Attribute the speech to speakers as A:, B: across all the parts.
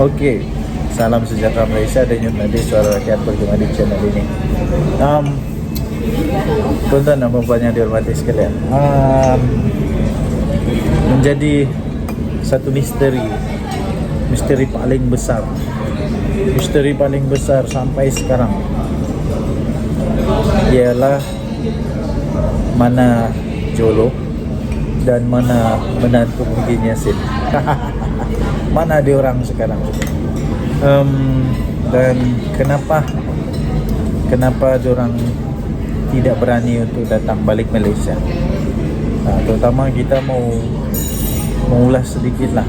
A: Okey, salam sejahtera Malaysia dan Nadi Suara Rakyat bergema di channel ini. Tuan-tuan dan puan yang dihormati sekalian, menjadi satu misteri paling besar sampai sekarang ialah mana Jolo dan mana menantu Muhyiddin Yassin. Mana dia orang sekarang? Dan kenapa diorang tidak berani untuk datang balik Malaysia? Terutama kita mau mengulas sedikitlah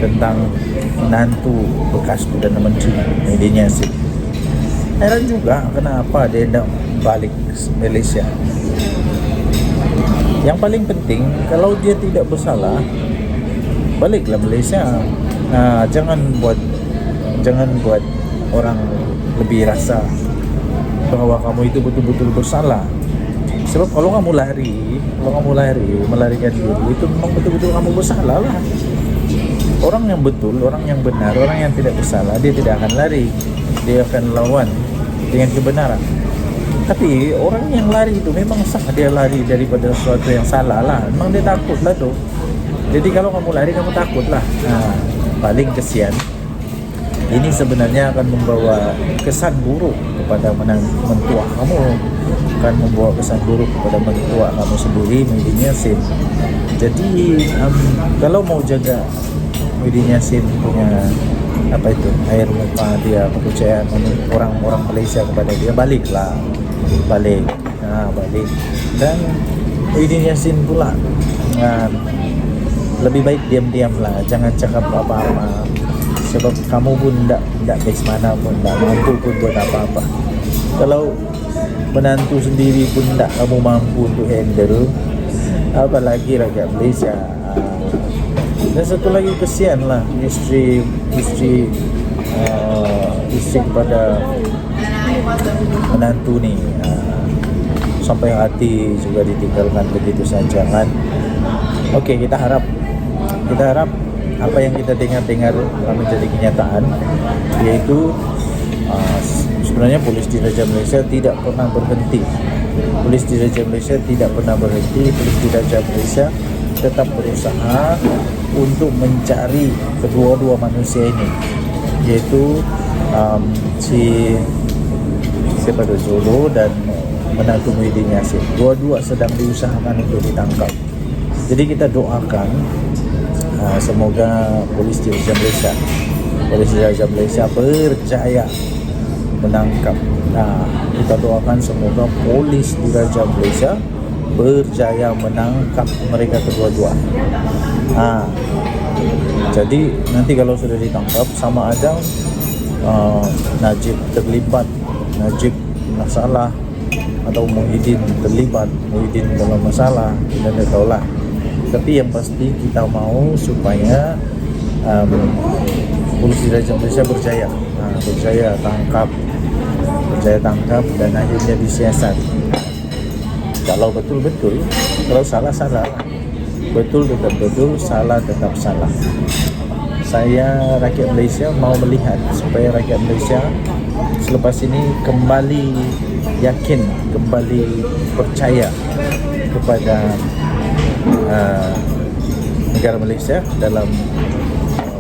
A: tentang menantu bekas Perdana Menteri Muhyiddin Yassin. Heran juga kenapa dia tidak balik Malaysia. Yang paling penting, kalau dia tidak bersalah, baliklah Malaysia. Jangan buat orang lebih rasa bahwa kamu itu betul-betul bersalah. Sebab kalau kamu melarikan diri, itu memang betul-betul kamu bersalah lah. Orang yang betul, orang yang benar, orang yang tidak bersalah, dia tidak akan lari. Dia akan lawan dengan kebenaran. Tapi orang yang lari itu memang sah dia lari daripada sesuatu yang salah lah. Memang dia takut lah tu. Jadi kalau kamu lari, kamu takut lah. Paling kesian, ini sebenarnya akan membawa kesan buruk kepada mentua kamu, akan membawa kesan buruk kepada mentua kamu sendiri, Muhyiddin Yassin. Jadi kalau mau jaga Muhyiddin Yassin punya air muka dia, kepercayaan orang-orang Malaysia kepada dia, balik. Dan Muhyiddin Yassin pula lebih baik diam-diam lah, jangan cakap apa-apa. Sebab kamu pun tak best mana pun, tak mampu pun buat apa-apa. Kalau menantu sendiri pun tak kamu mampu untuk handle, apalagi rakyat Malaysia. Dan satu lagi kesian lah isteri kepada menantu ni, sampai hati juga ditinggalkan begitu saja kan. Okey, kita harap apa yang kita dengar menjadi kenyataan, yaitu sebenarnya polis diraja Malaysia tidak pernah berhenti. Polis diraja Malaysia tetap berusaha untuk mencari kedua-dua manusia ini, yaitu siapa tu, Jolo dan menantu Muhyiddin Yassin. Dua-dua sedang diusahakan untuk ditangkap. Jadi kita doakan semoga polis diraja Malaysia berjaya menangkap. Kita doakan semoga polis diraja Malaysia berjaya menangkap mereka kedua-dua. Jadi nanti kalau sudah ditangkap, sama ada Najib terlibat, Najib masalah, atau Muhyiddin terlibat, Muhyiddin dalam masalah, kita tidak tahulah. Tapi yang pasti kita mau supaya polisi Raja Malaysia berjaya tangkap dan akhirnya disiasat. Kalau betul-betul, kalau salah, betul tetap betul, salah tetap salah. Saya rakyat Malaysia mau melihat supaya rakyat Malaysia selepas ini kembali yakin, kembali percaya kepada negara Malaysia dalam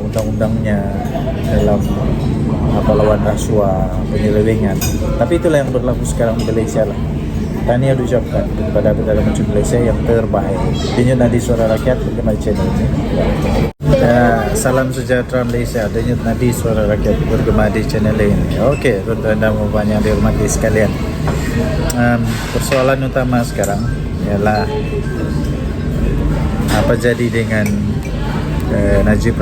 A: undang-undangnya, dalam lawan rasuah, penyelewengan. Tapi itulah yang berlaku sekarang di Malaysia lah. Tahniah diucapkan kepada Perdana Menteri Malaysia yang terbaik. Denyut Nadi Suara Rakyat bergema di channel ini. Salam sejahtera Malaysia, Denyut Nadi Suara Rakyat bergema di channel ini. Okey, tuan-tuan dan puan yang dihormati sekalian, persoalan utama sekarang ialah apa jadi dengan Najib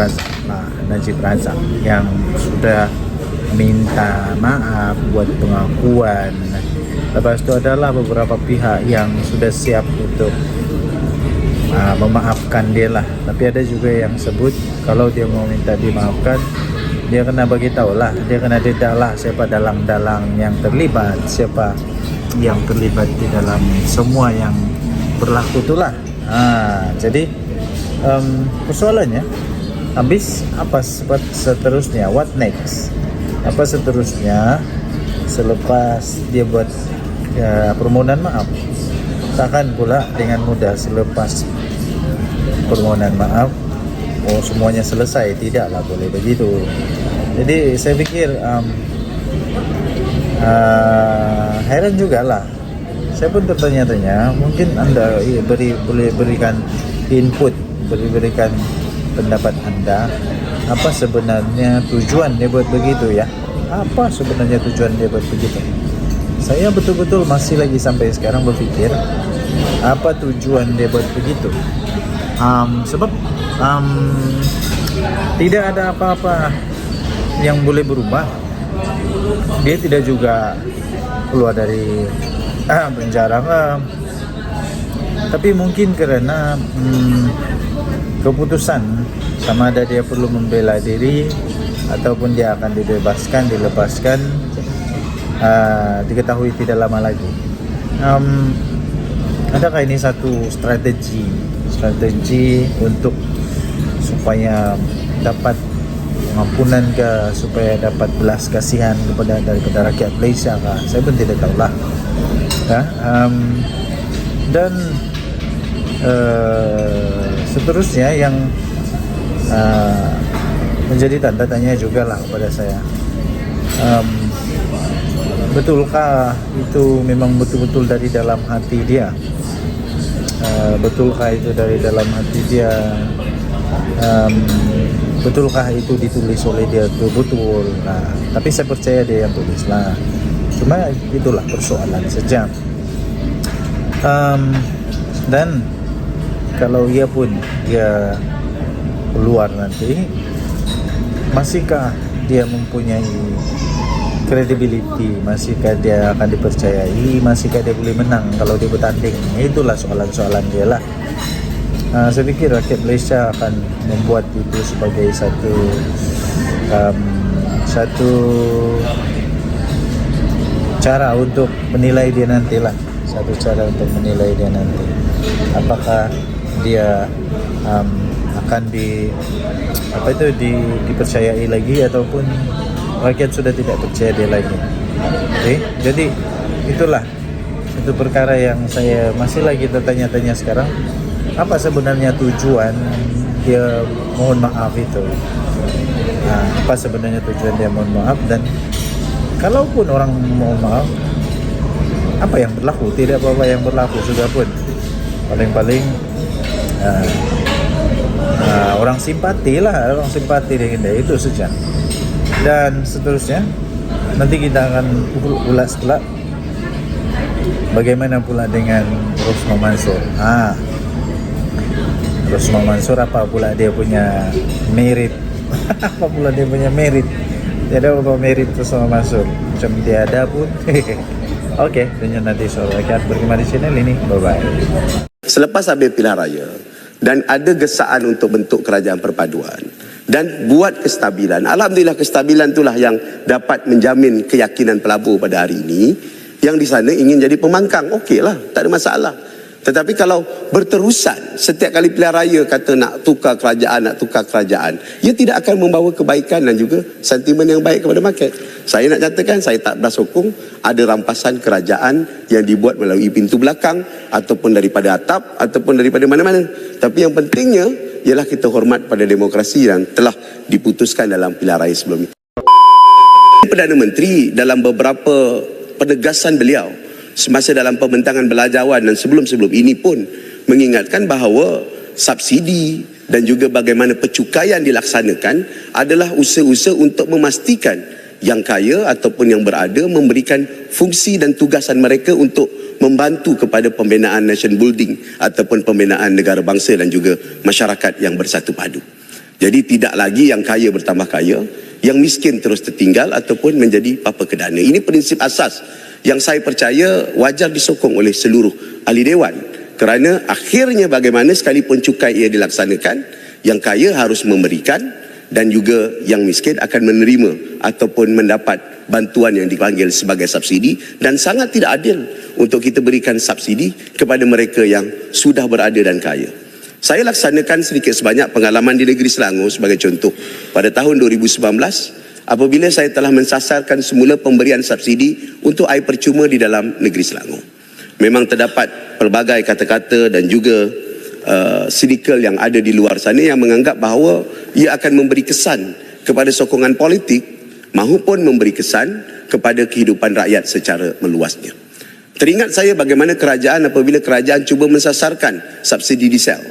A: Razak yang sudah minta maaf, buat pengakuan. Lepas itu adalah beberapa pihak yang sudah siap untuk memaafkan dia lah. Tapi ada juga yang sebut kalau dia mau minta dimaafkan, dia kena bagi tahu lah, dia kena dedah siapa dalang-dalang yang terlibat, siapa yang terlibat di dalam semua yang berlaku itulah. Jadi persoalannya Habis apa seterusnya? What next? Apa seterusnya selepas dia buat permohonan maaf? Takkan pula dengan mudah selepas permohonan maaf semuanya selesai. Tidaklah boleh begitu. Jadi saya pikir heran jugalah. Saya pun tertanya-tanya, mungkin anda boleh berikan input, berikan pendapat anda, apa sebenarnya tujuan dia buat begitu ya? Apa sebenarnya tujuan dia buat begitu? Saya betul-betul masih lagi sampai sekarang berpikir apa tujuan dia buat begitu. Sebab tidak ada apa-apa yang boleh berubah. Dia tidak juga keluar dari penjara, tapi mungkin kerana keputusan sama ada dia perlu membela diri ataupun dia akan dilepaskan diketahui tidak lama lagi. Adakah ini satu strategi untuk supaya dapat pengampunan ke, supaya dapat belas kasihan daripada rakyat Malaysia kah? Saya pun tidak tahulah. Ya, dan seterusnya yang menjadi tanda tanya juga lah kepada saya. Betulkah itu memang betul-betul dari dalam hati dia? Betulkah itu dari dalam hati dia? Betulkah itu ditulis oleh dia betul-betul? Tapi saya percaya dia yang tulis lah. Cuma itulah persoalan saja. Dan kalau ia pun dia keluar nanti, masihkah dia mempunyai credibility, masihkah dia akan dipercayai, masihkah dia boleh menang kalau dia bertanding? Itulah soalan-soalan dia lah. Saya pikir rakyat Malaysia akan membuat itu sebagai satu cara untuk menilai dia nantilah. Satu cara untuk menilai dia nanti. Apakah dia akan dipercayai lagi ataupun rakyat sudah tidak percaya dia lagi. Okay? Jadi itu perkara yang saya masih lagi tertanya-tanya sekarang. Apa sebenarnya tujuan dia mohon maaf itu? Apa sebenarnya tujuan dia mohon maaf? Dan kalaupun orang mohon maaf, apa yang berlaku? Tidak apa-apa yang berlaku sudah pun. Paling-paling orang simpati dengan dia, itu saja. Dan seterusnya nanti kita akan ulas pula bagaimana pula dengan Rosmah Mansor. Rosmah Mansor apa pula dia punya merit? Apa pula dia punya merit? Tidak ada apa merit Rosmah Mansor. Macam dia ada pun. Okey, dan nanti soal rakyat berkembang di channel ini. Bye-bye.
B: Selepas habis pilihan raya dan ada gesaan untuk bentuk kerajaan perpaduan dan buat kestabilan, alhamdulillah kestabilan itulah yang dapat menjamin keyakinan pelabur pada hari ini. Yang di sana ingin jadi pembangkang, okeylah, tak ada masalah. Tetapi kalau berterusan setiap kali pilihan raya kata nak tukar kerajaan, ia tidak akan membawa kebaikan dan juga sentimen yang baik kepada market. Saya nak nyatakan, saya tak bersokong ada rampasan kerajaan yang dibuat melalui pintu belakang ataupun daripada atap ataupun daripada mana-mana. Tapi yang pentingnya ialah kita hormat pada demokrasi yang telah diputuskan dalam pilihan raya sebelum ini. Perdana Menteri dalam beberapa penegasan beliau semasa dalam pembentangan Belajawan dan sebelum-sebelum ini pun mengingatkan bahawa subsidi dan juga bagaimana pencukaian dilaksanakan adalah usaha-usaha untuk memastikan yang kaya ataupun yang berada memberikan fungsi dan tugasan mereka untuk membantu kepada pembinaan nation building ataupun pembinaan negara bangsa dan juga masyarakat yang bersatu padu. Jadi tidak lagi yang kaya bertambah kaya, yang miskin terus tertinggal ataupun menjadi papa kedana. Ini prinsip asas yang saya percaya wajar disokong oleh seluruh ahli dewan. Kerana akhirnya bagaimana sekalipun cukai ia dilaksanakan, yang kaya harus memberikan dan juga yang miskin akan menerima ataupun mendapat bantuan yang dipanggil sebagai subsidi. Dan sangat tidak adil untuk kita berikan subsidi kepada mereka yang sudah berada dan kaya. Saya laksanakan sedikit sebanyak pengalaman di negeri Selangor sebagai contoh. Pada tahun 2019, apabila saya telah mensasarkan semula pemberian subsidi untuk air percuma di dalam negeri Selangor. Memang terdapat pelbagai kata-kata dan juga sinikal yang ada di luar sana yang menganggap bahawa ia akan memberi kesan kepada sokongan politik mahupun memberi kesan kepada kehidupan rakyat secara meluasnya. Teringat saya bagaimana kerajaan apabila kerajaan cuba mensasarkan subsidi diesel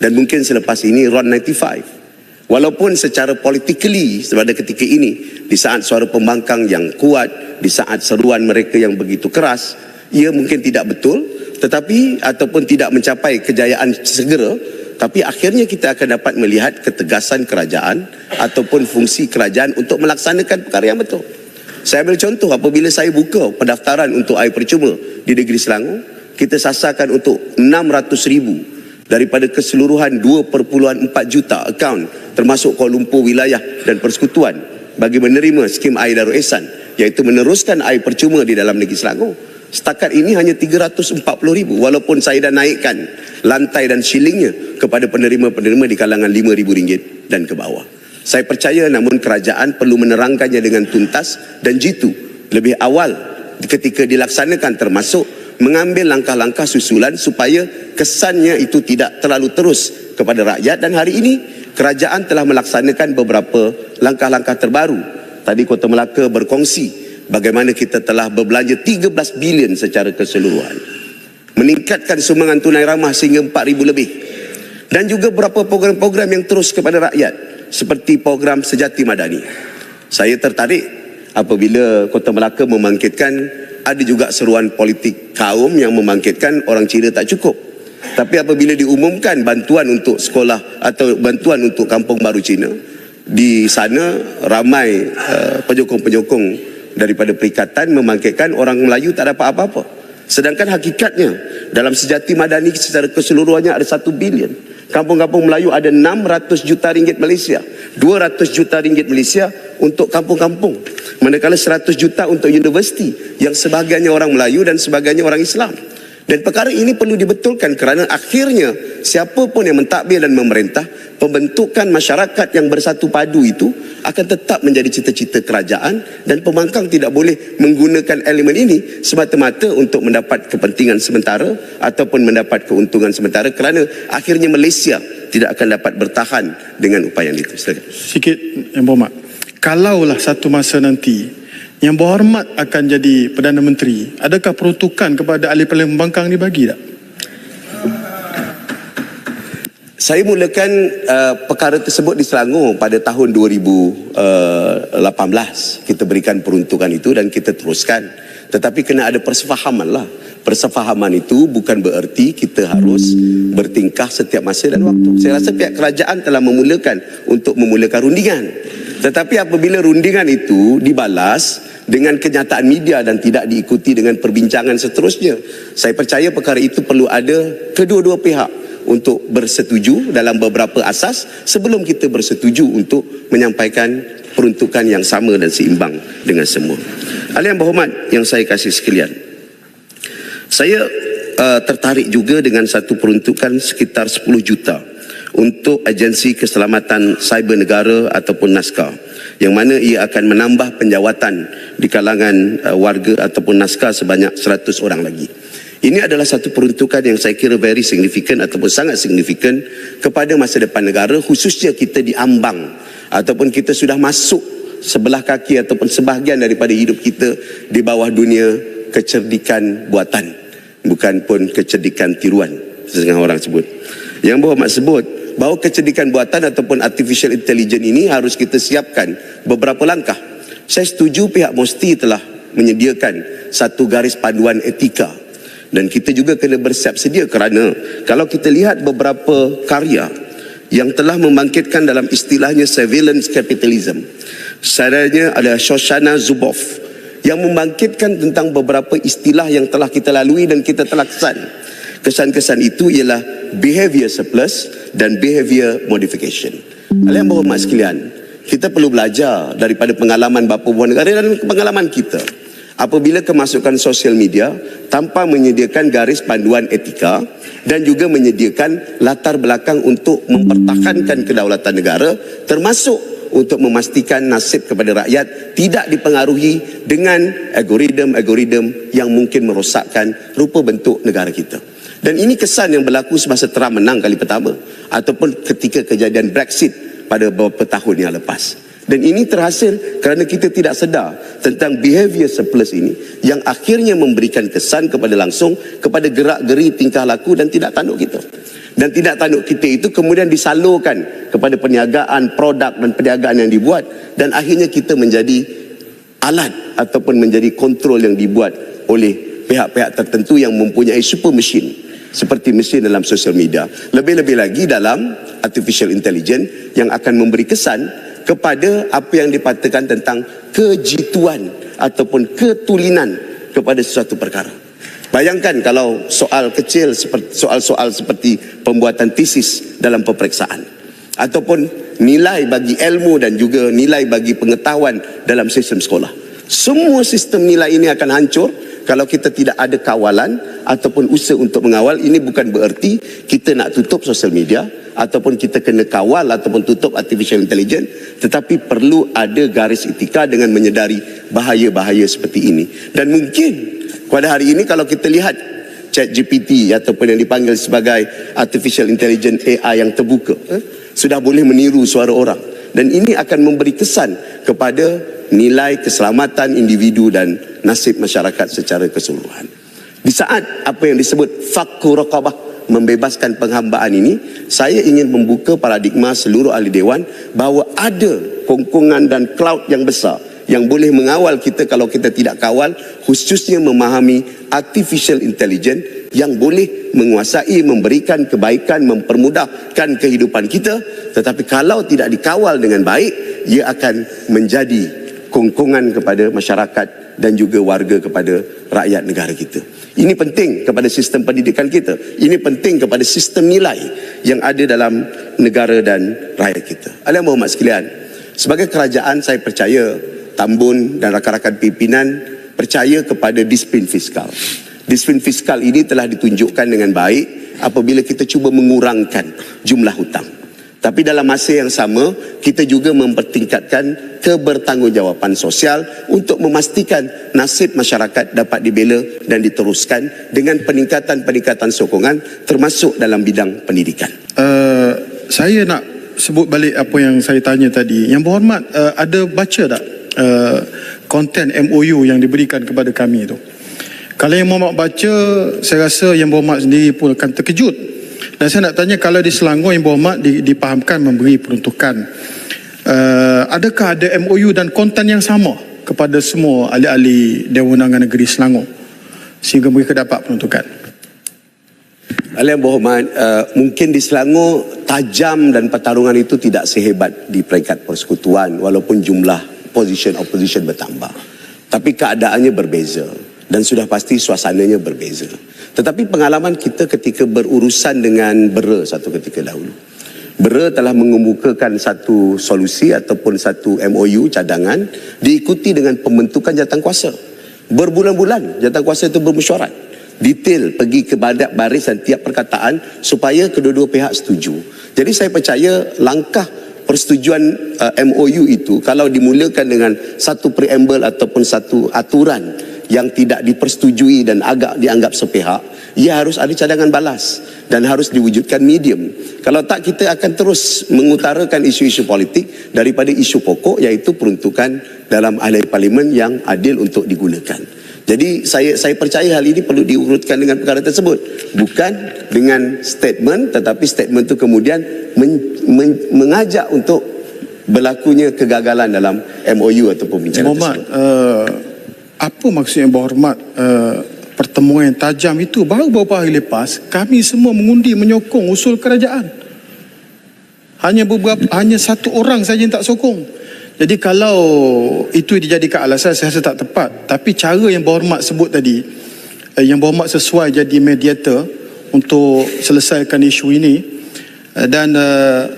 B: dan mungkin selepas ini RON 95. Walaupun secara politically pada ketika ini, di saat suara pembangkang yang kuat, di saat seruan mereka yang begitu keras, ia mungkin tidak betul, tetapi ataupun tidak mencapai kejayaan segera, tapi akhirnya kita akan dapat melihat ketegasan kerajaan ataupun fungsi kerajaan untuk melaksanakan perkara yang betul. Saya ambil contoh, apabila saya buka pendaftaran untuk air percuma di negeri Selangor, kita sasarkan untuk 600,000 daripada keseluruhan 2.4 juta akaun termasuk Kuala Lumpur wilayah dan persekutuan bagi menerima skim air Darul Ehsan, iaitu meneruskan air percuma di dalam negeri Selangor. Setakat ini hanya 340,000, walaupun saya dah naikkan lantai dan shillingnya kepada penerima-penerima di kalangan RM5,000 dan ke bawah. Saya percaya namun kerajaan perlu menerangkannya dengan tuntas dan jitu lebih awal ketika dilaksanakan, termasuk mengambil langkah-langkah susulan supaya kesannya itu tidak terlalu terus kepada rakyat. Dan hari ini kerajaan telah melaksanakan beberapa langkah-langkah terbaru. Tadi Kota Melaka berkongsi bagaimana kita telah berbelanja 13 bilion secara keseluruhan, meningkatkan sumbangan tunai ramah sehingga 4,000 lebih, dan juga beberapa program-program yang terus kepada rakyat seperti program Sejati Madani. Saya tertarik apabila Kota Melaka membangkitkan, ada juga seruan politik kaum yang membangkitkan orang Cina tak cukup. Tapi apabila diumumkan bantuan untuk sekolah atau bantuan untuk kampung baru Cina, di sana ramai penyokong-penyokong daripada perikatan membangkitkan orang Melayu tak dapat apa-apa. Sedangkan hakikatnya dalam Sejati Madani secara keseluruhannya ada 1 bilion. Kampung-kampung Melayu ada 600 juta ringgit Malaysia, 200 juta ringgit Malaysia untuk kampung-kampung, manakala 100 juta untuk universiti yang sebahagiannya orang Melayu dan sebahagiannya orang Islam. Dan perkara ini perlu dibetulkan kerana akhirnya siapa pun yang mentadbir dan memerintah, pembentukan masyarakat yang bersatu padu itu akan tetap menjadi cita-cita kerajaan, dan pembangkang tidak boleh menggunakan elemen ini semata-mata untuk mendapat kepentingan sementara ataupun mendapat keuntungan sementara, kerana akhirnya Malaysia tidak akan dapat bertahan dengan upaya itu. Silakan.
C: Sikit Yang Berhormat, kalaulah satu masa nanti Yang Berhormat akan jadi Perdana Menteri, adakah peruntukan kepada ahli-ahli pembangkang dibagi tak?
B: Saya mulakan perkara tersebut di Selangor pada tahun 2018. Kita berikan peruntukan itu dan kita teruskan. Tetapi kena ada persefahaman lah. Persefahaman itu bukan bererti kita harus bertingkah setiap masa dan waktu. Saya rasa pihak kerajaan telah memulakan untuk memulakan rundingan. Tetapi apabila rundingan itu dibalas dengan kenyataan media dan tidak diikuti dengan perbincangan seterusnya, saya percaya perkara itu perlu ada kedua-dua pihak untuk bersetuju dalam beberapa asas sebelum kita bersetuju untuk menyampaikan peruntukan yang sama dan seimbang dengan semua. Ahli yang berhormat yang saya kasih sekalian, saya tertarik juga dengan satu peruntukan sekitar 10 juta untuk agensi keselamatan cyber negara ataupun NASCA, yang mana ia akan menambah penjawatan di kalangan warga ataupun NASCA sebanyak 100 orang lagi. Ini adalah satu peruntukan yang saya kira very significant ataupun sangat signifikan kepada masa depan negara, khususnya kita diambang ataupun kita sudah masuk sebelah kaki ataupun sebahagian daripada hidup kita di bawah dunia kecerdikan buatan, bukan pun kecerdikan tiruan setengah orang sebut. Yang Berhormat sebut bahawa kecerdikan buatan ataupun artificial intelligence ini harus kita siapkan beberapa langkah. Saya setuju pihak MOSTI telah menyediakan satu garis panduan etika, dan kita juga kena bersiap sedia kerana kalau kita lihat beberapa karya yang telah membangkitkan dalam istilahnya surveillance capitalism, saudara ada Shoshana Zuboff yang membangkitkan tentang beberapa istilah yang telah kita lalui dan kita telah kesan. Kesan-kesan itu ialah behavior surplus dan behavior modification. Yang Berhormat sekalian, kita perlu belajar daripada pengalaman bapa buah negara dan pengalaman kita. Apabila kemasukan sosial media tanpa menyediakan garis panduan etika, dan juga menyediakan latar belakang untuk mempertahankan kedaulatan negara, termasuk untuk memastikan nasib kepada rakyat tidak dipengaruhi dengan algoritma yang mungkin merosakkan rupa bentuk negara kita. Dan ini kesan yang berlaku semasa Trump menang kali pertama ataupun ketika kejadian Brexit pada beberapa tahun yang lepas. Dan ini terhasil kerana kita tidak sedar tentang behavior surplus ini yang akhirnya memberikan kesan kepada gerak-geri tingkah laku dan tidak tanduk kita. Dan tidak tanduk kita itu kemudian disalurkan kepada perniagaan, produk dan perniagaan yang dibuat, dan akhirnya kita menjadi alat ataupun menjadi kontrol yang dibuat oleh pihak-pihak tertentu yang mempunyai super mesin seperti mesin dalam sosial media. Lebih-lebih lagi dalam artificial intelligence yang akan memberi kesan kepada apa yang dipatakan tentang kejituan ataupun ketulinan kepada sesuatu perkara. Bayangkan kalau soal kecil seperti soal-soal seperti pembuatan tesis dalam peperiksaan ataupun nilai bagi ilmu dan juga nilai bagi pengetahuan dalam sistem sekolah. Semua sistem nilai ini akan hancur kalau kita tidak ada kawalan ataupun usaha untuk mengawal. Ini bukan bererti kita nak tutup sosial media ataupun kita kena kawal ataupun tutup artificial intelligence, tetapi perlu ada garis etika dengan menyedari bahaya-bahaya seperti ini. Dan mungkin pada hari ini kalau kita lihat ChatGPT ataupun yang dipanggil sebagai artificial intelligence AI yang terbuka, sudah boleh meniru suara orang, dan ini akan memberi kesan kepada nilai keselamatan individu dan nasib masyarakat secara keseluruhan. Di saat apa yang disebut fakku raqabah, membebaskan penghambaan ini, saya ingin membuka paradigma seluruh ahli dewan bahawa ada kongkongan dan cloud yang besar yang boleh mengawal kita kalau kita tidak kawal, khususnya memahami artificial intelligence yang boleh menguasai, memberikan kebaikan, mempermudahkan kehidupan kita, tetapi kalau tidak dikawal dengan baik, ia akan menjadi kongkongan kepada masyarakat dan juga warga kepada rakyat negara kita. Ini penting kepada sistem pendidikan kita. Ini penting kepada sistem nilai yang ada dalam negara dan rakyat kita. Hadirin berhormat sekalian, sebagai kerajaan saya percaya Tambun dan rakan-rakan pimpinan percaya kepada disiplin fiskal. Disiplin fiskal ini telah ditunjukkan dengan baik apabila kita cuba mengurangkan jumlah hutang. Tapi dalam masa yang sama, kita juga mempertingkatkan kebertanggungjawaban sosial untuk memastikan nasib masyarakat dapat dibela dan diteruskan dengan peningkatan-peningkatan sokongan termasuk dalam bidang pendidikan.
C: Saya nak sebut balik apa yang saya tanya tadi. Yang berhormat, ada baca tak konten MOU yang diberikan kepada kami itu? Kalau yang berhormat baca, saya rasa yang berhormat sendiri pun akan terkejut. Dan saya nak tanya, kalau di Selangor yang berhormat dipahamkan memberi peruntukan, adakah ada MOU dan konten yang sama kepada semua ahli-ahli Dewan Undangan Negeri Selangor sehingga mereka dapat peruntukan?
B: Yang berhormat, mungkin di Selangor tajam dan pertarungan itu tidak sehebat di peringkat persekutuan walaupun jumlah opposition bertambah. Tapi keadaannya berbeza dan sudah pasti suasananya berbeza. Tetapi pengalaman kita ketika berurusan dengan BERA satu ketika dahulu, BERA telah mengemukakan satu solusi ataupun satu MOU cadangan diikuti dengan pembentukan jawatankuasa. Berbulan-bulan jawatankuasa itu bermesyuarat detail, pergi ke baris dan tiap perkataan supaya kedua-dua pihak setuju. Jadi saya percaya langkah persetujuan MOU itu kalau dimulakan dengan satu preamble ataupun satu aturan yang tidak dipersetujui dan agak dianggap sepihak, ia harus ada cadangan balas dan harus diwujudkan medium. Kalau tak, kita akan terus mengutarakan isu-isu politik daripada isu pokok, iaitu peruntukan dalam ahli parlimen yang adil untuk digunakan. Jadi saya percaya hal ini perlu diurutkan dengan perkara tersebut, bukan dengan statement, tetapi statement itu kemudian mengajak untuk berlakunya kegagalan dalam MOU atau pembicaraan tersebut.
C: Apa maksudnya berhormat pertemuan yang tajam itu? Baru beberapa hari lepas kami semua mengundi menyokong usul kerajaan. Hanya satu orang saja yang tak sokong. Jadi kalau itu dijadikan alasan, saya rasa tak tepat. Tapi cara yang berhormat sebut tadi, yang berhormat sesuai jadi mediator untuk selesaikan isu ini. Dan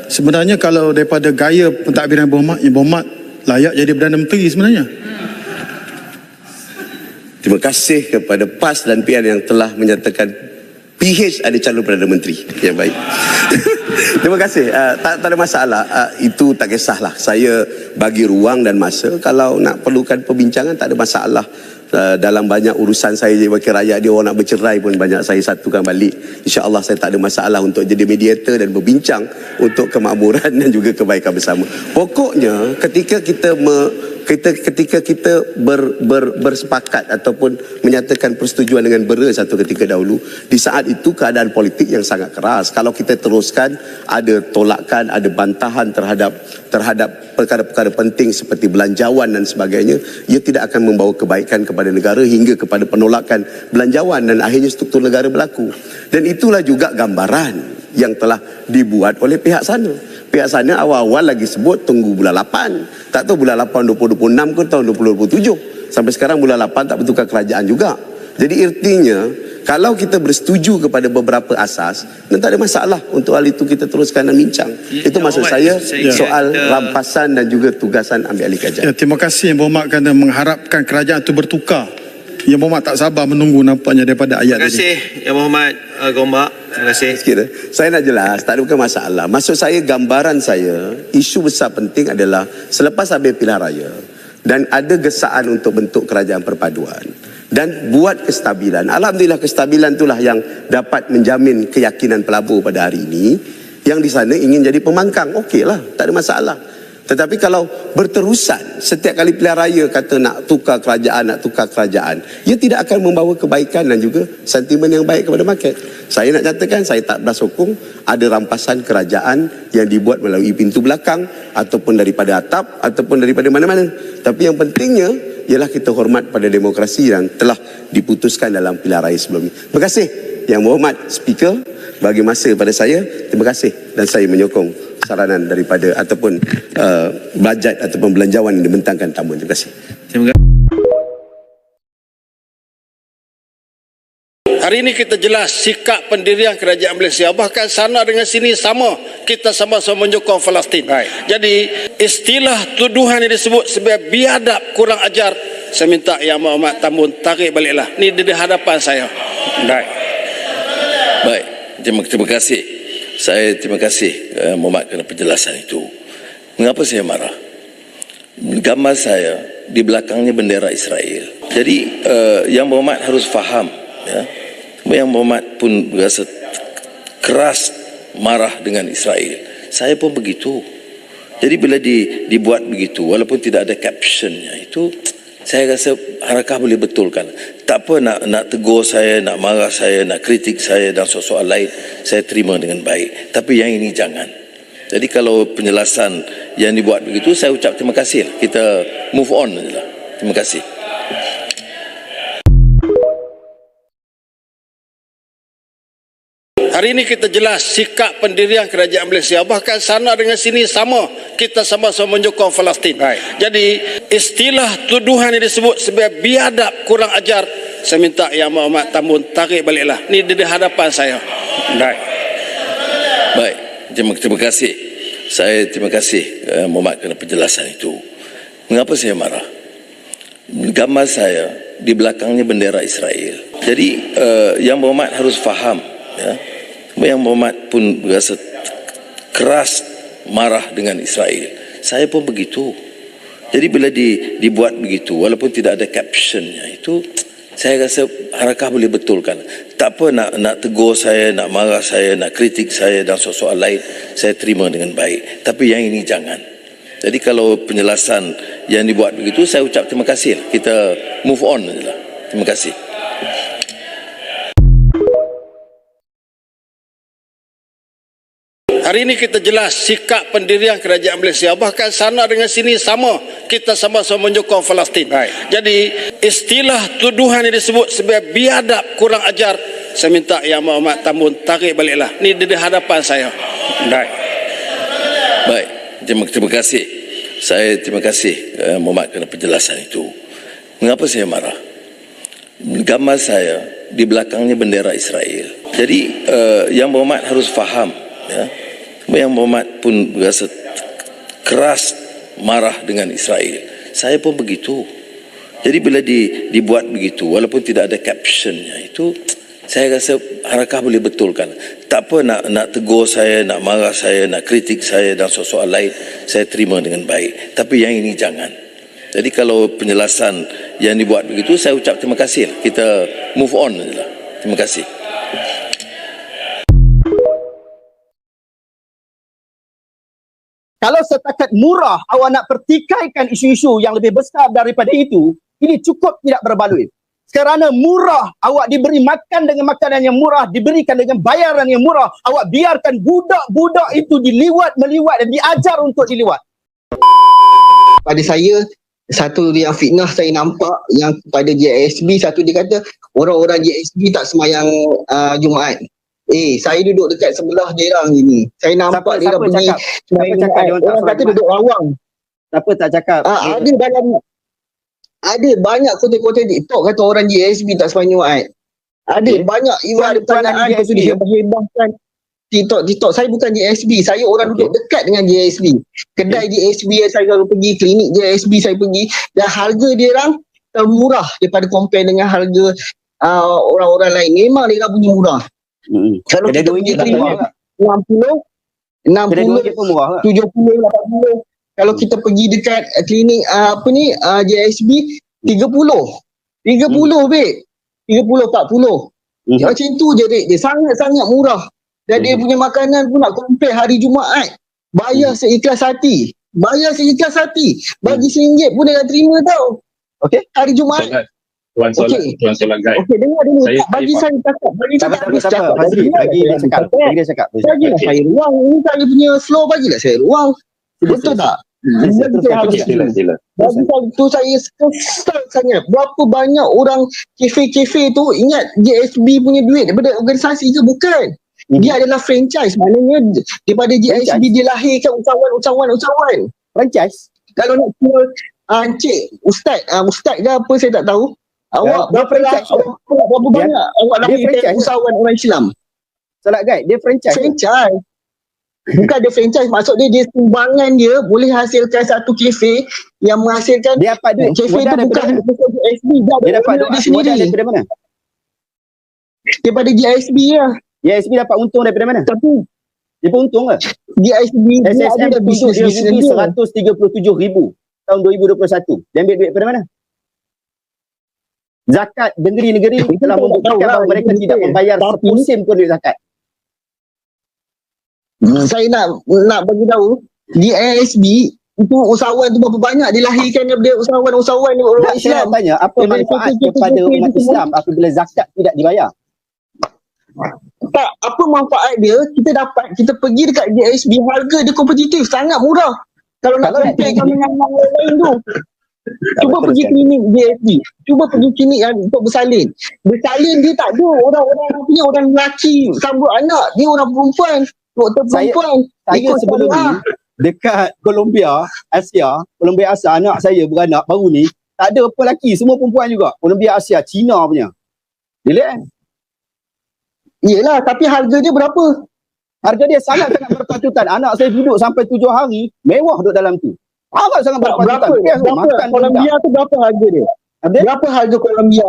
C: sebenarnya kalau daripada gaya pentadbiran berhormat, yang berhormat layak jadi Perdana Menteri sebenarnya.
B: Terima kasih kepada PAS dan PN yang telah menyatakan PH ada calon Perdana Menteri yang baik. Terima kasih. Tak ada masalah. Itu tak kisahlah. Saya bagi ruang dan masa. Kalau nak perlukan perbincangan, tak ada masalah. Dalam banyak urusan saya jadi wakil rakyat, dia orang nak bercerai pun banyak saya satukan balik. InsyaAllah saya tak ada masalah untuk jadi mediator dan berbincang untuk kemakmuran dan juga kebaikan bersama. Pokoknya ketika kita bersepakat ataupun menyatakan persetujuan dengan bera satu ketika dahulu, di saat itu keadaan politik yang sangat keras. Kalau kita teruskan, ada tolakan, ada bantahan terhadap perkara-perkara penting seperti belanjawan dan sebagainya, ia tidak akan membawa kebaikan kepada negara hingga kepada penolakan belanjawan dan akhirnya struktur negara berlaku. Dan itulah juga gambaran yang telah dibuat oleh pihak sana. Pihak sana awal-awal lagi sebut tunggu bulan 8. Tak tahu bulan 8 2026 ke tahun 2027. Sampai sekarang bulan 8 tak bertukar kerajaan juga. Jadi artinya kalau kita bersetuju kepada beberapa asas, dan tak ada masalah untuk hal itu kita teruskan dan bincang. Itu maksud saya soal rampasan dan juga tugasan ambil alih kerajaan.
C: Ya, terima kasih Yang Berhormat kerana mengharapkan kerajaan itu bertukar. Yang Berhormat tak sabar menunggu nampaknya daripada ayat tadi.
D: Terima kasih Yang Berhormat Gombak. Terima kasih.
B: Sikit, saya nak jelas, tak ada bukan masalah. Maksud saya, gambaran saya, isu besar penting adalah selepas habis pilihan raya dan ada gesaan untuk bentuk kerajaan perpaduan dan buat kestabilan. Alhamdulillah kestabilan itulah yang dapat menjamin keyakinan pelabur pada hari ini. Yang di sana ingin jadi pembangkang, okeylah, tak ada masalah. Tetapi kalau berterusan setiap kali pilihan raya kata nak tukar kerajaan, ia tidak akan membawa kebaikan dan juga sentimen yang baik kepada market. Saya nak nyatakan, saya tak bersokong ada rampasan kerajaan yang dibuat melalui pintu belakang ataupun daripada atap ataupun daripada mana-mana. Tapi yang pentingnya ialah kita hormat pada demokrasi yang telah diputuskan dalam pilihan raya sebelum ini. Terima kasih Yang Berhormat Speaker bagi masa kepada saya. Terima kasih dan saya menyokong saranan daripada ataupun bajet ataupun belanjawan yang dibentangkan tamu. Terima kasih.
D: Terima kasih. Hari ini kita jelas sikap pendirian kerajaan Malaysia, bahkan sana dengan sini sama, kita sama-sama menyokong Palestin. Jadi istilah tuduhan yang disebut sebagai biadab, kurang ajar, saya minta Yang Berhormat Tambun tarik baliklah. Ini di hadapan saya.
E: Baik, terima kasih. Saya terima kasih Muhammad kerana penjelasan itu. Mengapa saya marah? Gambar saya di belakangnya bendera Israel. Jadi Yang Berhormat harus faham, ya. Yang Berhormat pun berasa keras marah dengan Israel. Saya pun begitu. Jadi bila dibuat begitu, walaupun tidak ada captionnya, itu saya rasa Harakah boleh betulkan. Tak apa nak tegur saya, nak marah saya, nak kritik saya dan soal-soal lain, saya terima dengan baik. Tapi yang ini jangan. Jadi kalau penjelasan yang dibuat begitu, saya ucap terima kasih. Kita move on sajalah. Terima kasih.
D: Hari ini kita jelas sikap pendirian kerajaan Malaysia, bahkan sana dengan sini sama, kita sama-sama menyokong Palestin. Jadi istilah tuduhan yang disebut sebagai biadab, kurang ajar, saya minta Yang Berhormat Tambun tarik baliklah. Ini di hadapan saya.
E: Baik, terima kasih. Saya terima kasih Muhammad kerana penjelasan itu. Mengapa saya marah? Gambar saya di belakangnya bendera Israel. Jadi Yang Berhormat harus faham, ya. Yang Berhormat pun berasa keras marah dengan Israel. Saya pun begitu. Jadi bila dibuat begitu, walaupun tidak ada captionnya, itu saya rasa Harakah boleh betulkan. Tak apa nak tegur saya, nak marah saya, nak kritik saya dan soal-soal lain, saya terima dengan baik. Tapi yang ini jangan. Jadi kalau penjelasan yang dibuat begitu, saya ucap terima kasih. Kita move on sajalah. Terima kasih.
D: Hari ini kita jelas sikap pendirian kerajaan Malaysia, bahkan sana dengan sini sama, kita sama-sama menyokong Palestin. Jadi istilah tuduhan yang disebut sebagai biadab, kurang ajar, saya minta Yang Berhormat Tambun tarik baliklah. Ini di hadapan saya.
E: Baik, terima kasih. Saya terima kasih Muhammad kerana penjelasan itu. Mengapa saya marah? Gambar saya di belakangnya bendera Israel. Jadi Yang Berhormat harus faham, ya. Yang Berhormat pun berasa keras marah dengan Israel. Saya pun begitu. Jadi bila dibuat begitu, walaupun tidak ada captionnya, itu Saya rasa Harakah boleh betulkan. Tak apa nak tegur saya, nak marah saya, nak kritik saya dan soal lain, saya terima dengan baik. Tapi yang ini jangan. Jadi kalau penjelasan yang dibuat begitu, saya ucap terima kasih. Kita move on sajalah. Terima kasih.
F: Kalau setakat murah awak nak pertikaikan isu-isu yang lebih besar daripada itu, ini cukup tidak berbaloi. Kerana murah, awak diberi makan dengan makanan yang murah, diberikan dengan bayaran yang murah, awak biarkan budak-budak itu meliwat dan diajar untuk diliwat.
G: Pada saya, satu yang fitnah saya nampak yang pada JSB, satu dia kata orang-orang JSB tak semayang Jumaat. Saya duduk dekat sebelah dia orang ini. Saya nampak dia orang pergi semayang Jumaat. Orang kata duduk lawang.
F: Siapa tak cakap?
G: Ada banyak konten-konten TikTok kata orang JSB tak semayang Jumaat. Ada banyak ada pertanyaan tu dihebah-hebahkan. TikTok. Saya bukan JSB. Saya orang duduk dekat dengan JSB. Kedai JSB yang saya selalu pergi, klinik JSB saya pergi. Dan harga dia orang termurah daripada compare dengan harga orang-orang lain. Memang dia orang punya murah. Kalau kita pergi klinik 60, 70, 80. Kalau kita pergi dekat klinik JSB 30 babe. 30, 40. Macam tu je rate dia. Sangat-sangat murah. Dan dia punya makanan pun nak compare hari Jumaat. Bayar seikhlas hati. Bagi RM1 pun dia dah terima tau.
F: Okey.
G: Hari Jumaat.
H: Tuan Solat Guide.
G: Okey, dengar dulu. Bagi saya cakap. Bagi dia cakap. Bagilah saya ruang. Ini saya punya flow, bagilah saya ruang. Betul tak?
H: Sila.
G: Bagi tu saya kesal sangat. Berapa banyak orang kafe-kafe tu ingat JSB punya duit daripada organisasi ke? Bukan. Dia adalah franchise. Maknanya daripada JSB dia lahirkan usahawan.
F: Franchise?
G: Kalau nak kira Encik Ustaz ke apa saya tak tahu. Awak berapa banyak awak lahirkan usahawan orang Islam?
F: Solat Guide, dia franchise. Bukan dia franchise, maksud dia sumbangan dia boleh hasilkan satu kafe yang menghasilkan dia dapat duit.
G: Kafe tu bukan JSB,
F: dia dapat duit
G: sendiri.
F: daripada mana?
G: Daripada JSB lah.
F: JSB dapat untung daripada mana?
G: Tapi
F: dia pun untung ke?
G: JSB
F: SSM
G: ada
F: tunjuk dia
G: bisnes
F: rugi
G: dia.
F: 137,000 tahun 2021. Dia ambil duit daripada mana? Zakat negeri-negeri telah membuktikan bahawa mereka tidak membayar sepusim pun duit zakat.
G: Saya nak bagi tahu JSB itu usahawan tu berapa banyak dilahirkan daripada usahawan orang
F: Islam. Saya tanya apa manfaat kepada umat Islam apabila zakat tidak dibayar?
G: Tak, apa manfaat dia? Kita pergi dekat JSB, harga dia kompetitif, sangat murah. Kalau nak compare dengan yang lain tu. Cuba pergi klinik JSB. Cuba pergi klinik yang untuk bersalin. Bersalin dia tak ada orang lelaki sambut anak, dia orang perempuan. Doktor perempuan.
F: Saya sebelum ni dekat Columbia Asia anak saya beranak baru ni, tak ada apa lelaki, semua perempuan juga. Columbia Asia, Cina punya. Bila
G: Yelah, tapi harga dia berapa?
F: Harga dia sangat-sangat berpatutan. Anak saya duduk sampai 7 hari, mewah duduk dalam tu. Sangat berpatutan.
G: Berapa Columbia tu berapa harga dia? Berapa harga Columbia?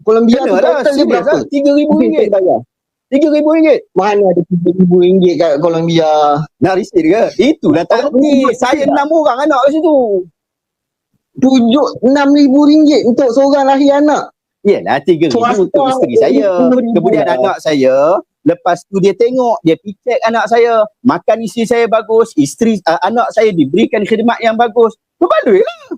G: Columbia tu total dia berapa?
F: RM3,000 bayar. RM3,000.
G: Mana ada RM3,000 kat Columbia?
F: Nak risik ke? Itulah tak reti. Saya 6 orang anak kat situ.
G: RM6,000 untuk seorang lahir anak.
F: Yelah, RM3,000 untuk isteri saya. Kemudian anak saya, lepas tu dia tengok, dia picek anak saya, makan isteri saya bagus, anak saya diberikan khidmat yang bagus. Berbaloi lah.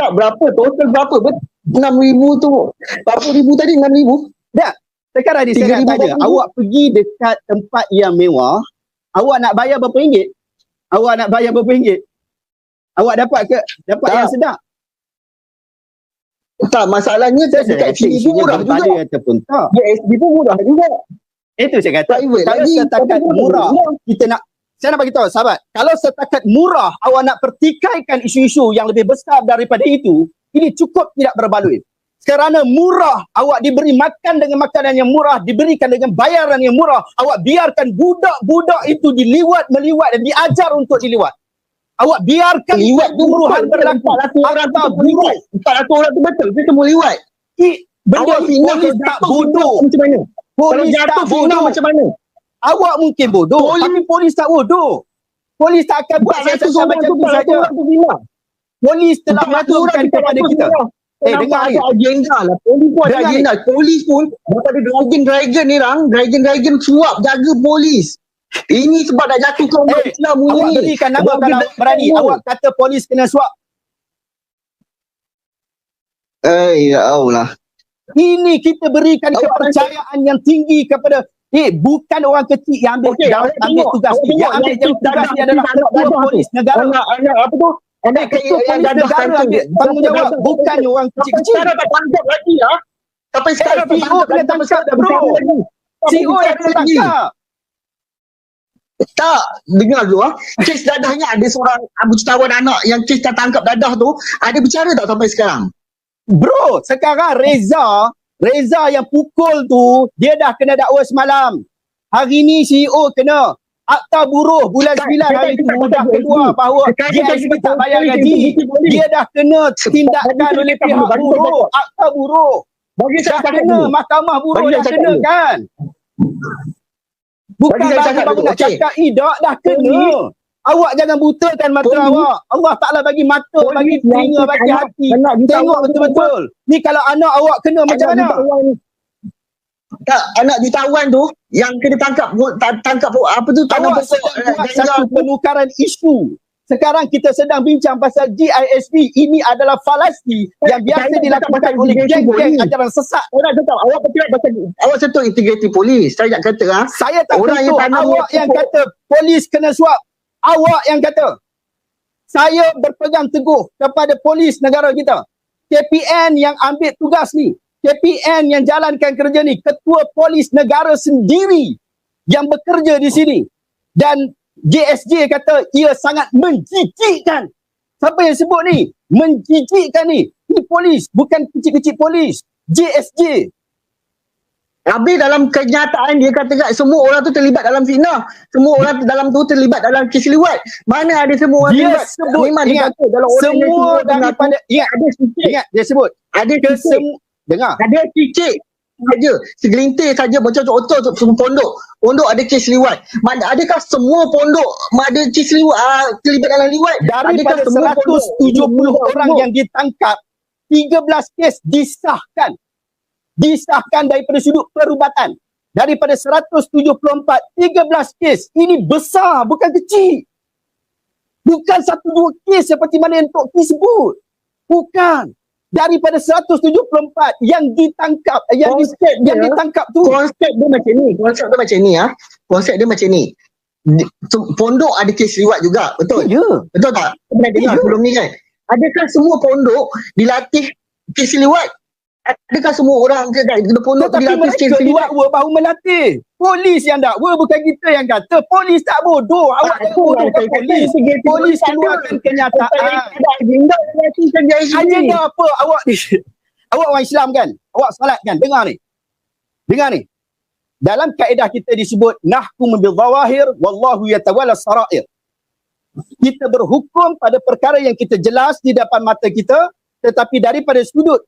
G: Tak, berapa? Total berapa? RM6,000 tu. Berapa ribu tadi? RM6,000?
F: Tak. Sekarang ni saya nak tanya, awak pergi dekat tempat yang mewah, awak nak bayar berapa ringgit? Awak dapat yang sedap?
G: Tak, masalahnya dekat sini pun murah juga.
F: Ataupun tak.
G: JSB pun murah juga.
F: Itu saya kata. Kalau setakat murah, saya nak bagi tahu sahabat, kalau setakat murah awak nak pertikaikan isu-isu yang lebih besar daripada itu, ini cukup tidak berbaloi. Kerana murah, awak diberi makan dengan makanan yang murah, diberikan dengan bayaran yang murah, awak biarkan budak-budak itu meliwat dan diajar untuk diliwat. Awak biarkan
G: liwat tu
F: buruhan berlaku.
G: 400 orang tu betul. 400 orang tu betul. Dia semua liwat.
F: Benda
G: Awak fitnah
F: polis
G: kalau
F: tak
G: jatuh
F: bodoh.
G: fitnah macam mana? Kalau
F: Polis
G: jatuh
F: tak
G: fitnah
F: bodoh.
G: macam mana?
F: Awak mungkin bodoh,
G: Polis-
F: tapi polis tak bodoh. Polis tak akan buat
G: 400
F: siasatan
G: orang
F: macam
G: tu,
F: tu
G: 400
F: saja.
G: orang tu fitnah.
F: Polis telah
G: 400 orang
F: maklumkan
G: kita
F: kepada
G: dapat
F: kita.
G: fitnah. Kenapa
F: dengar
G: ada
F: ni.
G: agenda lah. Polis pun ada
F: Dengar ni.
G: agenda. Polis pun daripada dragon ni orang, dragon suap jaga polis. Ini sebab dah jatuh ke umat Islam
F: Awak
G: ni.
F: berikan nama
G: Dragon
F: kalau awak berani.
G: pun.
F: Awak kata polis kena suap.
G: Ya Allah.
F: Ini kita berikan
G: Awak
F: kepercayaan yang tinggi kepada bukan orang kecil yang ambil,
G: Awak
F: ambil
G: tengok,
F: tugas
G: awak
F: ni.
G: tengok
F: Yang ambil
G: yang
F: tugas ni
G: dadah
F: adalah
G: tu,
F: ketua
G: dadah
F: polis
G: tu.
F: negara.
G: Anak apa tu? Anak
F: Ketua polis negara ambil tanggungjawab. Bukan orang
G: Sampai
F: kecil-kecil.
G: sekarang tak tangkap lagi ya. Sampai sekarang tak
F: CEO
G: tangkap
F: kena
G: lagi.
F: tangkap,
G: Tak
F: bro.
G: bercakap lagi. Tak
F: CEO yang
G: bercakap
F: kena
G: lagi.
F: tangkap.
G: Tak, dengar dulu kes dadahnya ada seorang jutawan anak yang kes dah tangkap dadah tu, ada bicara tak sampai sekarang?
F: Bro, sekarang Reza yang pukul tu, dia dah kena dakwa semalam. Hari ni CEO kena. Akta buruh bulan 9 hari tu dah keluar bahawa GSB tak bayar gaji. Dia dah kena tindakan oleh pihak buruh. Akta buruh.
G: Bagi saya
F: Dah
G: cakap
F: kena,
G: dulu.
F: mahkamah buruh
G: Bagi
F: dah
G: saya
F: kena
G: cakap
F: kan. Bukan
G: Bagi saya
F: baru
G: cakap
F: baru
G: dulu,
F: nak
G: okey.
F: cakap dah kena. Awak jangan butakan mata
G: Polis-
F: awak. Allah Ta'ala bagi mata,
G: Polis
F: bagi
G: yang
F: telinga, bagi
G: anak-
F: hati.
G: anak
F: Tengok
G: jutawan
F: betul-betul. Ni kalau anak awak kena macam
G: Anak
F: mana?
G: jutawan ni. Tak, anak jutawan tu yang kena tangkap apa tu tanam
F: Awak
G: pokok
F: sedang buat
G: ganja
F: satu
G: tu.
F: penukaran isu. Sekarang kita sedang bincang pasal GISB. Ini adalah falasi yang biasa
G: Saya nak
F: dilakukan
G: cakap pasal
F: oleh
G: integriti
F: geng-geng
G: polis.
F: ajaran sesat.
G: Saya nak cakap awak bercakap pasal awak sentuh integriti polis. Saya nak kata
F: Saya tak
G: Orang yang
F: tentu.
G: tanam
F: Awak
G: ni
F: yang
G: pokok.
F: kata polis kena suap. Awak yang kata. Saya berpegang teguh kepada polis negara kita. KPN yang ambil tugas ni. KPN yang jalankan kerja ni. Ketua polis negara sendiri yang bekerja di sini. Dan JSJ kata ia sangat menjijikkan. Siapa yang sebut ni? Menjijikkan ni. Ini polis. Bukan kecil-kecil polis. JSJ.
G: habis dalam kenyataan dia kata kat semua orang tu terlibat dalam fitnah. Semua orang dalam tu terlibat dalam kes liwat. Mana ada semua orang
F: Dia
G: terlibat?
F: sebut,
G: Memang dia
F: ingat,
G: kata kalau orang yang
F: semua
G: semua
F: daripada,
G: ada sikit.
F: ingat dia sebut.
G: Ada
F: Ke
G: sikit.
F: dengar.
G: Ada sikit saja, segelintir saja macam contoh semua pondok ada kes liwat. Adakah semua pondok ada kes liwat, terlibat dalam liwat?
F: Daripada
G: Adakah semua
F: 170 orang yang ditangkap, 13 kes disahkan daripada sudut perubatan. Daripada 174, 13 kes. Ini besar, bukan kecil. Bukan 1-2 kes seperti mana yang Tok Ki sebut. Bukan. Daripada 174 yang ditangkap, yang ditangkap tu.
G: Konsep dia macam ni. Pondok ada kes liwat juga, betul?
F: Ya.
G: Betul tak? Kita pernah dengar
F: Ya.
G: sebelum ni kan? Adakah semua pondok dilatih kes liwat? Adakah semua orang ke pondok tu
F: Tetapi
G: dilatih kes
F: mereka
G: liwat?
F: didakwa bahu melatih. Polis yang dakwa, bukan kita yang kata. Polis tak bodoh. Awak jangan bodohkan polis. Polis keluarkan kenyataan.
G: Ada agenda yang dilatihkan JSB.
F: Agenda apa? Awak ni, awak orang Islam kan? Awak salat kan? Dengar ni. Dalam kaedah kita disebut nahkum bil zawahir wallahu yatawalla sarair. Kita berhukum pada perkara yang kita jelas di depan mata kita, tetapi daripada sudut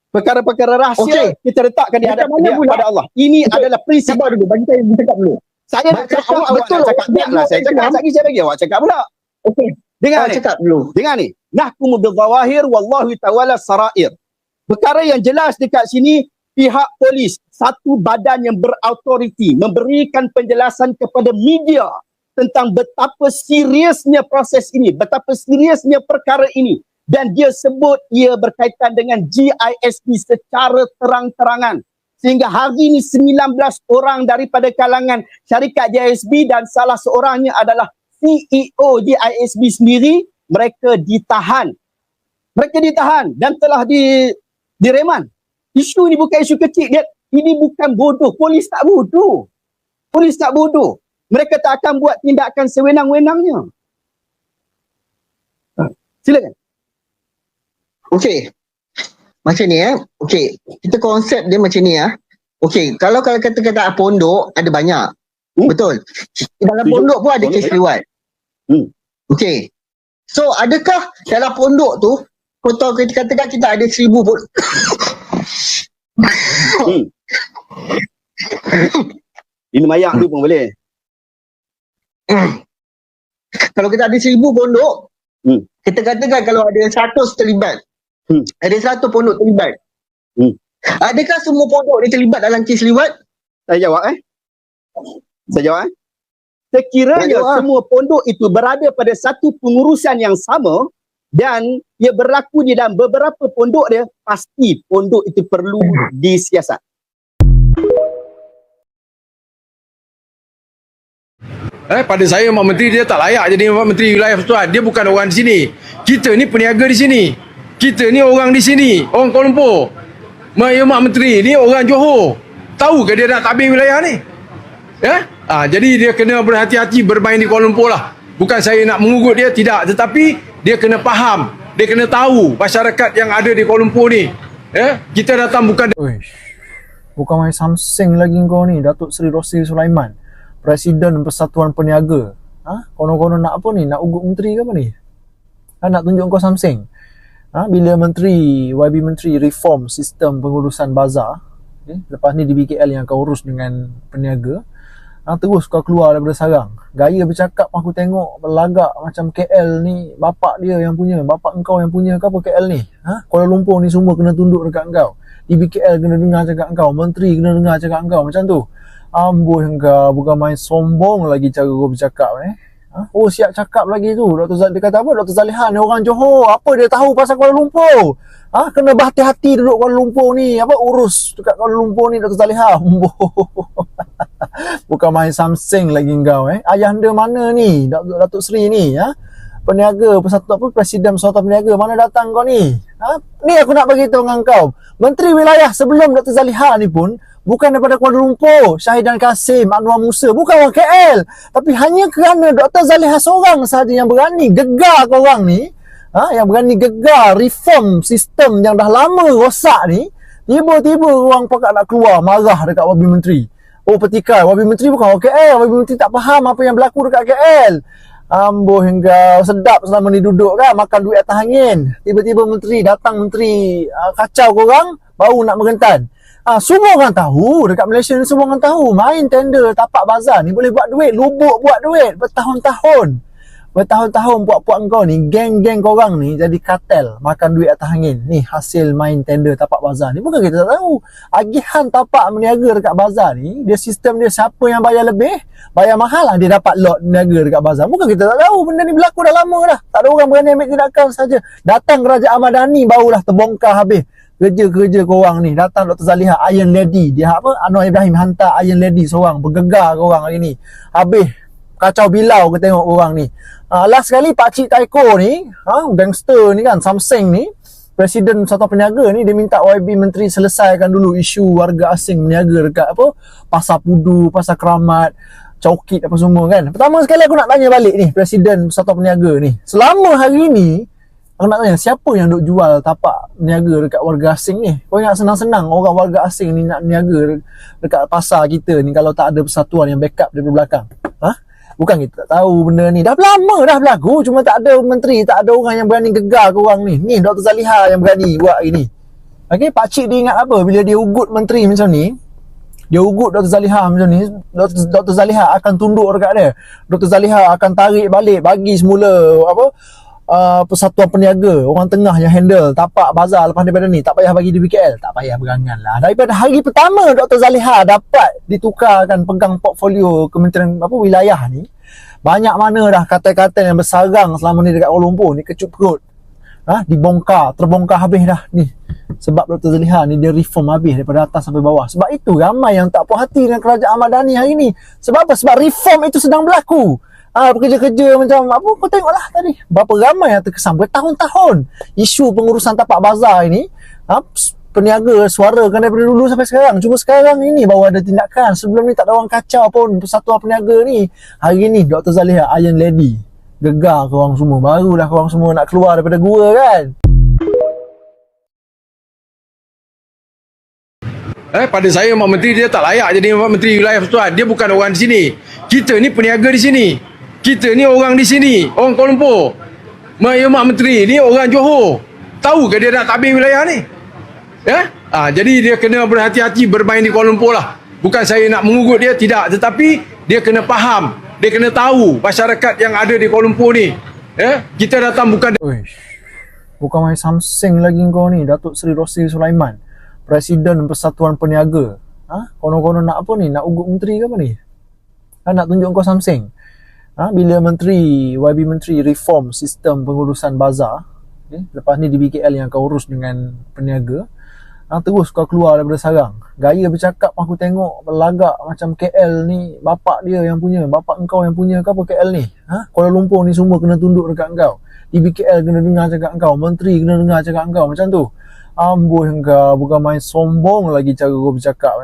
F: perkara-perkara rahsia kita letakkan di
G: Macam
F: hadapan
G: mana pula?
F: pada Allah. Ini
G: Betul.
F: adalah prinsip.
G: Sabar dulu, bagi saya bercakap dulu.
F: Saya nak cakap,
G: awak
F: awak
G: betul,
F: nak cakap.
G: awak
F: Biarlah saya cakap.
G: Islam.
F: Lagi saya bagi awak cakap pula.
G: Okey,
F: Dengar
G: awak
F: ni.
G: cakap dulu.
F: Dengar ni. Nahkumu bil zawahir wallahu tawalla sarair. Perkara yang jelas dekat sini, pihak polis, satu badan yang berautoriti, memberikan penjelasan kepada media tentang betapa seriusnya proses ini, betapa seriusnya perkara ini. Dan dia sebut ia berkaitan dengan GISB secara terang-terangan. Sehingga hari ini 19 orang daripada kalangan syarikat GISB dan salah seorangnya adalah CEO GISB sendiri, mereka ditahan. Dan telah direman. Isu ini bukan isu kecil. Ini bukan bodoh. Polis tak bodoh. Mereka tak akan buat tindakan sewenang-wenangnya. Silakan.
G: Okey. Macam ni Okey, kita konsep dia macam ni Okey, kalau kata-kata pondok ada banyak. Betul. Dalam pondok pun ada kes liwat. Okey. So, adakah dalam pondok tu, katakan kita ada 1000
F: Minum air tu pun boleh.
G: Kalau kita ada 1,000 pondok, kita katakan kalau ada 100 terlibat, ada 100 pondok terlibat, adakah semua pondok ni terlibat dalam kes liwat?
F: Saya jawab Sekiranya semua pondok itu berada pada satu pengurusan yang sama dan ia berlaku di dalam beberapa pondok dia, pasti pondok itu perlu disiasat.
I: Pada saya Mak Menteri dia tak layak jadi Mak Menteri Wilayah Persekutuan. Dia bukan orang di sini. Kita ni peniaga di sini. Kita ni orang di sini, orang Kuala Lumpur. Mak Menteri ni orang Johor. Tahu ke dia nak tabir wilayah ni? Jadi dia kena berhati-hati bermain di Kuala Lumpur lah. Bukan saya nak mengugut dia, tidak. Tetapi dia kena faham. Dia kena tahu masyarakat yang ada di Kuala Lumpur ni. Kita datang bukan...
J: Bukan main samseng lagi kau ni, Datuk Seri Rosli Sulaiman, Presiden Persatuan Peniaga. Konon-konon nak apa ni? Nak ugut menteri ke apa ni? Nak tunjuk kau samseng. Bila menteri, YB Menteri reform sistem pengurusan bazar, lepas ni di BKL yang kau urus dengan peniaga, terus kau keluar daripada sarang. Gaya bercakap aku tengok berlagak macam KL ni bapak dia yang punya, bapak engkau yang punya ke apa KL ni? Kuala Lumpur ni semua kena tunduk dekat engkau. Di BKL kena dengar cakap engkau, menteri kena dengar cakap engkau, macam tu. Amboi engkau, bukan main sombong lagi cara kau bercakap Oh, siap cakap lagi tu. Dia kata apa? Dr. Zaliha ni orang Johor. Apa dia tahu pasal Kuala Lumpur? Kena berhati-hati duduk Kuala Lumpur ni. Urus dekat Kuala Lumpur ni Dr. Zaliha. Bukan main samseng lagi kau Ayahanda mana ni? Datuk Seri ni peniaga Presiden Persatuan Peniaga, mana datang kau ni? Ni aku nak bagi tahu dengan kau. Menteri Wilayah sebelum Dr. Zaliha ni pun bukan daripada Kuala Lumpur, Syahidan Kasim, Anwar Musa, bukan orang KL. Tapi hanya kerana Dr. Zaliha seorang sahaja yang berani gegar korang ni, yang berani gegar reform sistem yang dah lama rosak ni, tiba-tiba orang pakat nak keluar marah dekat YB Menteri. Oh, petikai, YB Menteri bukan orang KL, YB Menteri tak faham apa yang berlaku dekat KL. Amboi hingga sedap selama ni duduk kan, makan duit atas angin. Tiba-tiba menteri datang, menteri kacau korang, baru nak merentan. Semua orang tahu, dekat Malaysia ni semua orang tahu, main tender tapak bazar ni boleh buat duit, lubuk buat duit bertahun-tahun. Bertahun-tahun puak-puak kau ni, geng-geng korang ni jadi kartel, makan duit atas angin. Ni hasil main tender tapak bazar ni. Bukan kita tak tahu. Agihan tapak meniaga dekat bazar ni, dia sistem dia siapa yang bayar lebih, bayar mahal lah dia dapat lot meniaga dekat bazar. Bukan kita tak tahu, benda ni berlaku dah lama dah. Tak ada orang berani ambil tindakan saja. Datang Kerajaan Madani barulah terbongkar habis. Kerja-kerja korang ni. Datang Dr. Zaliha, Iron Lady. Dia Anwar Ibrahim hantar Iron Lady seorang. Bergegar korang hari ni. Habis kacau bilau ke tengok korang ni. Last sekali Pakcik Taiko ni, gangster ni kan, Samseng ni, Presiden Persatuan Peniaga ni, dia minta YB Menteri selesaikan dulu isu warga asing meniaga dekat Pasar Pudu, Pasar Keramat, Chowkit apa semua kan. Pertama sekali aku nak tanya balik ni, Presiden Persatuan Peniaga ni. Selama hari ni, aku nak tanya, siapa yang duk jual tapak niaga dekat warga asing ni? Kau ingat senang-senang orang warga asing ni nak niaga dekat pasar kita ni kalau tak ada persatuan yang backup dari belakang? Bukan kita tak tahu benda ni. Dah lama dah berlaku, cuma tak ada menteri, tak ada orang yang berani gegar korang ni. Ni Dr. Zaliha yang berani buat ini. Okey, Pakcik dia ingat apa bila dia ugut menteri macam ni? Dia ugut Dr. Zaliha macam ni, Dr. Zaliha akan tunduk dekat dia. Dr. Zaliha akan tarik balik, bagi semula Persatuan Peniaga, orang tengah yang handle tapak bazar lepas daripada ni. Tak payah bagi di BKL, tak payah berangan lah. Daripada hari pertama Dr. Zaliha dapat ditukarkan pegang portfolio Kementerian Wilayah ni, banyak mana dah kata-kata yang bersarang selama ni dekat Kuala Lumpur ni kecup perut. Dibongkar, terbongkar habis dah ni. Sebab Dr. Zaliha ni dia reform habis daripada atas sampai bawah. Sebab itu ramai yang tak puas hati dengan Kerajaan Madani hari ni. Sebab apa? Sebab reform itu sedang berlaku. Pekerja-kerja macam apa, kau tengoklah tadi berapa ramai yang terkesan bertahun-tahun isu pengurusan tapak bazar ini. Peniaga suarakan daripada dulu sampai sekarang. Cuma sekarang ini baru ada tindakan. Sebelum ni tak ada orang kacau pun Persatuan Peniaga ni. Hari ni Dr. Zaliha, Iron Lady, gegar korang semua. Barulah korang semua nak keluar daripada gua kan.
I: Pada saya Mak Menteri dia tak layak jadi Mak Menteri Wilayah Persekutuan. Dia bukan orang di sini. Kita ni peniaga di sini. Kita ni orang di sini, orang Kuala Lumpur. Mak Menteri ni orang Johor. Tahu ke dia nak tabir wilayah ni? Jadi dia kena berhati-hati bermain di Kuala Lumpur lah. Bukan saya nak mengugut dia, tidak. Tetapi dia kena faham, dia kena tahu masyarakat yang ada di Kuala Lumpur ni. Kita datang bukan...
J: Uish, bukan main samseng lagi kau ni, Datuk Seri Rosli Sulaiman, Presiden Persatuan Peniaga. Konon-konon nak apa ni? Nak ugut menteri ke apa ni? Nak tunjuk kau samseng. Bila YB Menteri reform sistem pengurusan bazar, lepas ni di BKL yang kau urus dengan peniaga, terus kau keluar daripada sarang. Gaya bercakap aku tengok berlagak macam KL ni bapak dia yang punya, bapak engkau yang punya ke apa KL ni? Kuala Lumpur ni semua kena tunduk dekat engkau. Di BKL kena dengar cakap engkau, menteri kena dengar cakap engkau, macam tu. Amboi engkau, bukan main sombong lagi cara kau bercakap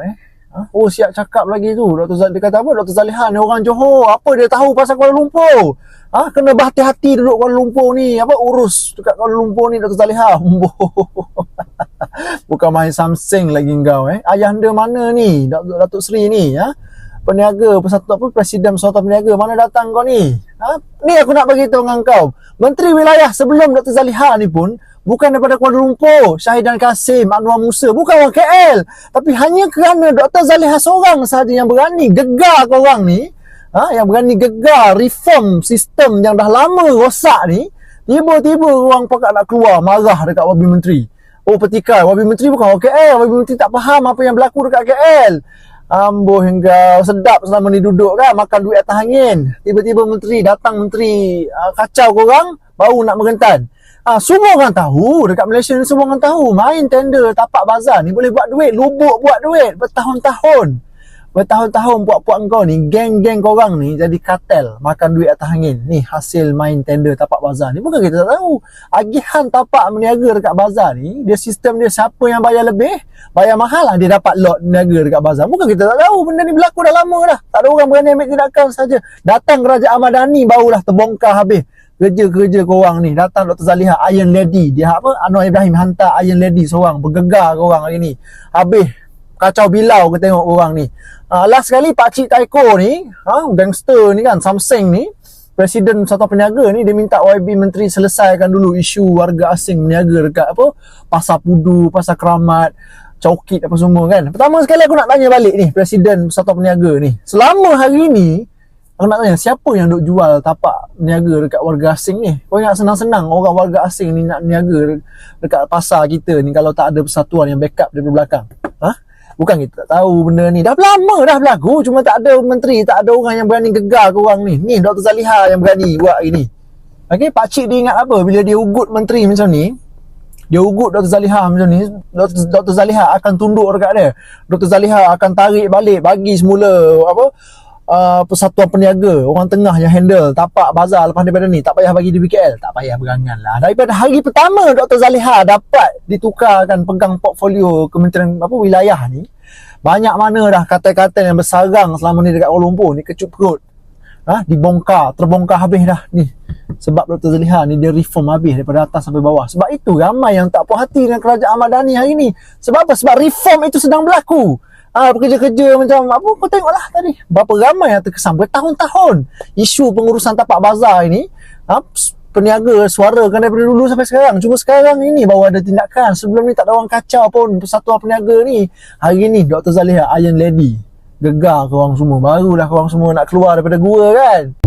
J: Oh, siap cakap lagi tu. Dia kata apa? Dr. Zaliha ni orang Johor. Apa dia tahu pasal Kuala Lumpur? Kena berhati-hati duduk Kuala Lumpur ni. Urus dekat Kuala Lumpur ni Dr. Zaliha. Bukan main samseng lagi kau Ayahanda mana ni? Datuk Seri ni peniaga Presiden Persatuan Peniaga, mana datang kau ni? Ni aku nak bagi tahu dengan kau. Menteri Wilayah sebelum Dr. Zaliha ni pun bukan daripada Kuala Lumpur, Syahidan Kasim, Anwar Musa, bukan orang KL. Tapi hanya kerana Dr. Zaliha seorang sahaja yang berani gegar korang ni, yang berani gegar reform sistem yang dah lama rosak ni, tiba-tiba orang pakat nak keluar marah dekat YB Menteri. Oh, petikai, YB Menteri bukan orang KL, YB Menteri tak faham apa yang berlaku dekat KL. Amboh hingga sedap selama ni duduk kan, makan duit atas angin. Tiba-tiba menteri datang, menteri kacau korang, baru nak merentan. Semua orang tahu, dekat Malaysia ni semua orang tahu, main tender tapak bazar ni boleh buat duit, lubuk buat duit bertahun-tahun. Bertahun-tahun puak-puak kau ni, geng-geng korang ni jadi kartel, makan duit atas angin. Ni hasil main tender tapak bazar ni. Bukan kita tak tahu. Agihan tapak meniaga dekat bazar ni, dia sistem dia siapa yang bayar lebih, bayar mahal lah dia dapat lot meniaga dekat bazar. Bukan kita tak tahu, benda ni berlaku dah lama dah. Tak ada orang berani ambil tindakan saja. Datang Kerajaan Madani barulah terbongkar habis. Kerja-kerja korang ni. Datang Dr. Zaliha, Iron Lady. Dia Anwar Ibrahim hantar Iron Lady seorang. Bergegar korang hari ni. Habis kacau bilau ke tengok korang ni. Last sekali Pakcik Taiko ni, gangster ni kan, Samseng ni, Presiden Persatuan Peniaga ni, dia minta YB Menteri selesaikan dulu isu warga asing meniaga dekat Pasar Pudu, Pasar Keramat, Cokit apa semua kan. Pertama sekali aku nak tanya balik ni, Presiden Persatuan Peniaga ni. Selama hari ni, aku nak tanya, siapa yang duk jual tapak niaga dekat warga asing ni? Kau ingat senang-senang orang warga asing ni nak niaga dekat pasar kita ni kalau tak ada persatuan yang backup dari belakang? Bukan kita tak tahu benda ni. Dah lama dah berlaku. Cuma tak ada menteri, tak ada orang yang berani gegar korang ni. Ni Dr. Zaliha yang berani buat ini. Okay, Pakcik dia ingat apa? Bila dia ugut menteri macam ni, dia ugut Dr. Zaliha macam ni, Dr. Zaliha akan tunduk dekat dia. Dr. Zaliha akan tarik balik, bagi semula Persatuan Peniaga, orang tengah yang handle tapak bazar lepas daripada ni, tak payah bagi di BKL, tak payah berangan lah. Daripada hari pertama Dr. Zaliha dapat ditukarkan pegang portfolio Kementerian Wilayah ni, banyak mana dah kata-kata yang bersarang selama ni dekat Kuala Lumpur ni kecut perut. Dibongkar, terbongkar habis dah ni. Sebab Dr. Zaliha ni dia reform habis daripada atas sampai bawah. Sebab itu ramai yang tak puas hati dengan Kerajaan Madani hari ni. Sebab apa? Sebab reform itu sedang berlaku. Pekerja-kerja macam apa, kau tengoklah tadi berapa ramai yang terkesan bertahun-tahun isu pengurusan tapak bazar ini. Peniaga suarakan daripada dulu sampai sekarang. Cuma sekarang ini baru ada tindakan. Sebelum ni tak ada orang kacau pun Persatuan Peniaga ni. Hari ni Dr. Zaliha, Iron Lady, gegar korang semua. Barulah korang semua nak keluar daripada gua kan.